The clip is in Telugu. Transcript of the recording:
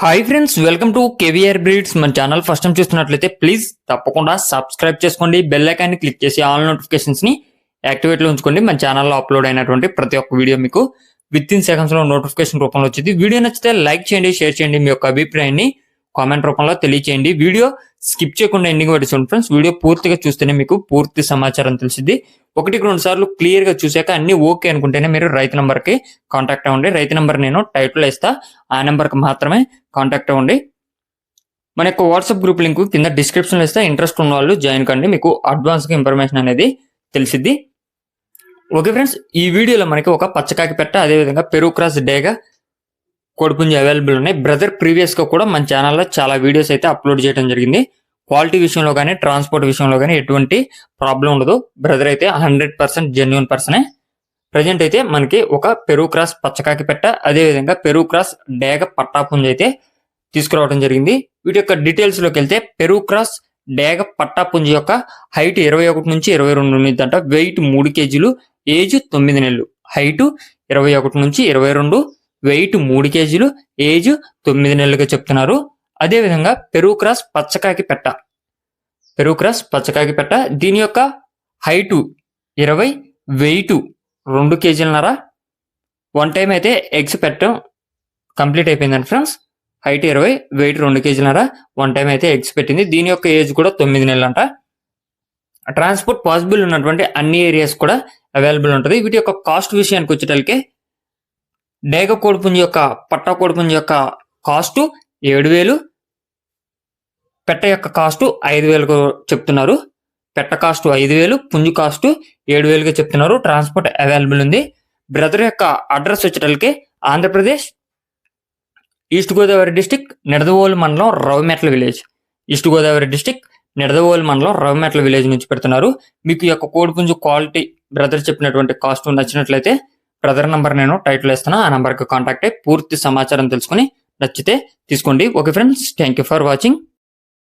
Hi friends, welcome to KVR breeds. మన ఛానల్ ఫస్ట్ టైం చూస్తున్నట్లయితే ప్లీజ్ తప్పకుండా సబ్స్క్రైబ్ చేసుకోండి. బెల్ ఐకాన్ని క్లిక్ చేసి ఆల్ నోటిఫికేషన్స్ ని యాక్టివేట్ లో ఉంచుకోండి. మన ఛానల్లో అప్లోడ్ అయినటువంటి ప్రతి ఒక్క వీడియో మీకు విత్ ఇన్ సెకండ్స్ లో నోటిఫికేషన్ రూపంలో వచ్చింది. వీడియో నచ్చితే లైక్ చేయండి, షేర్ చేయండి, మీ యొక్క అభిప్రాయాన్ని కామెంట్ రూపంలో తెలియచేయండి. వీడియో స్కిప్ చేయకుండా ఎండింగ్ వరకు చూడండి ఫ్రెండ్స్. వీడియో పూర్తిగా చూస్తేనే మీకు పూర్తి సమాచారం తెలిసింది. 1-2 సార్లు క్లియర్ గా చూసాక అన్ని ఓకే అనుకుంటేనే మీరు రైతు నంబర్ కి కాంటాక్ట్ అవ్వండి. రైతు నంబర్ నేను టైటిల్ ఇస్తా, ఆ నెంబర్ కి మాత్రమే కాంటాక్ట్ అవ్వండి. మన యొక్క వాట్సాప్ గ్రూప్ లింక్ కింద డిస్క్రిప్షన్ లో ఇస్తే ఇంట్రెస్ట్ ఉన్న వాళ్ళు జాయిన్ కండి, మీకు అడ్వాన్స్ గా ఇన్ఫర్మేషన్ అనేది తెలిసిద్ది. ఓకే ఫ్రెండ్స్, ఈ వీడియోలో మనకి ఒక పచ్చకాకి పెట్ట, అదేవిధంగా పెరుగు క్రాస్ డేగా కోడిపుంజి అవైలబుల్ ఉన్నాయి. బ్రదర్ ప్రీవియస్ గా కూడా మన ఛానల్లో చాలా వీడియోస్ అయితే అప్లోడ్ చేయడం జరిగింది. క్వాలిటీ విషయంలో కానీ ట్రాన్స్పోర్ట్ విషయంలో కానీ ఎటువంటి ప్రాబ్లం ఉండదు. బ్రదర్ అయితే 100% జెన్యున్ పర్సనే. ప్రజెంట్ అయితే మనకి ఒక పెరుగు క్రాస్ పచ్చకాకి పెట్ట, అదేవిధంగా పెరుగు క్రాస్ డేగ పట్టాపుంజి అయితే తీసుకురావడం జరిగింది. వీటి యొక్క డీటెయిల్స్ లోకి వెళ్తే పెరుగు క్రాస్ డేగ పట్టాపుంజి యొక్క హైట్ 21 నుంచి 22 ఉన్నదంట. వెయిట్ 3 కేజీలు, ఏజ్ 9 నెలలు. హైట్ 21 నుంచి 22, వెయిట్ 3 కేజీలు, ఏజ్ 9 నెలలుగా చెప్తున్నారు. అదేవిధంగా పెరుగు క్రాస్ పచ్చకాకి పెట్ట, పెరుగు క్రాస్ పచ్చకాకి పెట్ట, దీని యొక్క హైటు 20, వెయిట్ 2 కేజీలన్నర. 1 టైం అయితే ఎగ్స్ పెట్టడం కంప్లీట్ అయిపోయిందండి ఫ్రెండ్స్. హైట్ 20, వెయిట్ 2 కేజీలన్నర. 1 టైం అయితే ఎగ్స్ పెట్టింది. దీని యొక్క ఏజ్ కూడా 9 నెలలు అంట. ట్రాన్స్పోర్ట్ పాసిబుల్ ఉన్నటువంటి అన్ని ఏరియాస్ కూడా అవైలబుల్ ఉంటుంది. వీటి యొక్క కాస్ట్ విషయానికి వచ్చేటల్కే డేగ కోడిపుంజి యొక్క పట్టా కోడిపుంజి యొక్క కాస్ట్ 7,000, పెట్ట యొక్క కాస్ట్ 5,000 చెప్తున్నారు. పెట్ట కాస్ట్ 5,000, పుంజు కాస్ట్ 7,000గా చెప్తున్నారు. ట్రాన్స్పోర్ట్ అవైలబుల్ ఉంది. బ్రదర్ యొక్క అడ్రస్ వచ్చేటల్కే ఆంధ్రప్రదేశ్, ఈస్ట్ గోదావరి డిస్టిక్, నిడదవోలు మండలం, Ravimetla village. East Godavari district, Nidadavolu మండలం, రవిమెట్ల విలేజ్ నుంచి పెడుతున్నారు. మీకు ఈ యొక్క కోడిపుంజు క్వాలిటీ బ్రదర్ చెప్పినటువంటి కాస్ట్ నచ్చినట్లయితే బ్రదర్ నంబర్ నేను టైటిల్ ఇస్తాను, ఆ నంబర్కి కాంటాక్ట్ అయ్యి పూర్తి సమాచారం తెలుసుకుని నచ్చితే తీసుకోండి. Okay friends, thank you for watching.